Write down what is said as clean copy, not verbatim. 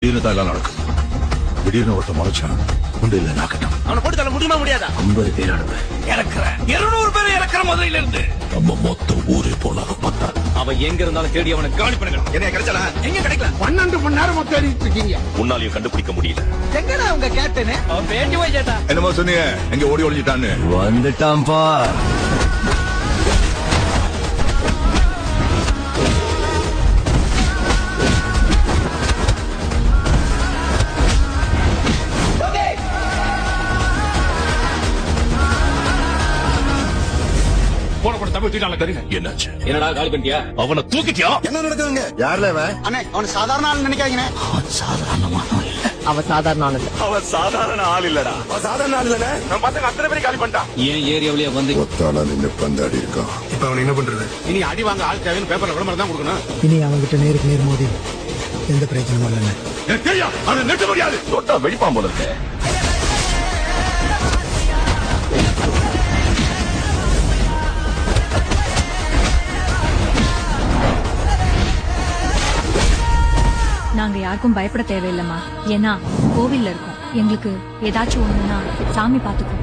திடீர்னு தான் எல்லாம் நடக்கும். திடீர்னு ஒருத்த முறைச்சான் உண்டு இல்ல நாக்கட்டும். அவனை போட்டு தள்ள முடியுமா முடியாதா? 50 பேர் அனுப்ப இறக்குற 200 பேர் இறக்குற முதல்ல இருந்து நம்ம மொத்த ஊரே போனாலும் பார்த்தா அவன் எங்க இருந்தாலும் தேடி அவனை காலி பண்ணுங்க. என்ன கிடைச்சல எங்க கிடைக்கல? 12 மணி நேரம் தேடிட்டு இருக்கீங்க. உன்னாலையும் கண்டுபிடிக்க முடியல. எங்கடா உங்க கேப்டன்? அவன் பேட்டி போய் கேட்டா என்னமோ சொன்னீங்க எங்க ஓடி ஒளிஞ்சிட்டான்னு. வந்துட்டான்பா. போன கூட தமிழ் தீட்டால தெரியுங்க. என்னாச்சு? என்னடா காலி பண்ணிட்டியா? அவனை தூக்கிட்டியா? என்ன நடக்குதுங்க? யாருல அவன்? அண்ணே அவன் சாதாரண ஆள் நினைக்காதீங்க. சாதாரணமான அவ சாதாரண ஆளு இல்ல. அவன் சாதாரண ஆள் இல்லடா. சாதாரண ஆள் தானே. நம்ம பசங்க அத்தனை பேரும் காலி பண்ணிட்டான். ஏன் ஏரியாவிலேயே வந்து ஒத்தாளா நின்று பந்தாடி இருக்கான். இப்ப அவன் என்ன பண்றது? இனி அடி வாங்க ஆள் தேவைன்னு பேப்பர்ல விளம்பரம் தான் கொடுக்கணும். இனி அவங்கிட்ட நேருக்கு நேர் மோதி எந்த பிரச்சனையும் இல்லைன்னு எனக்கு தெரியும். அவனை நிறுத்த முடியாது. தொட்டா வெடிப்பான் போல இருக்கு. நாங்க யாருக்கும் பயப்பட தேவையில்லைம்மா. ஏன்னா கோவில்ல இருக்கோம். எங்களுக்கு ஏதாச்சும் ஒண்ணுன்னா சாமி பாத்துக்கும்.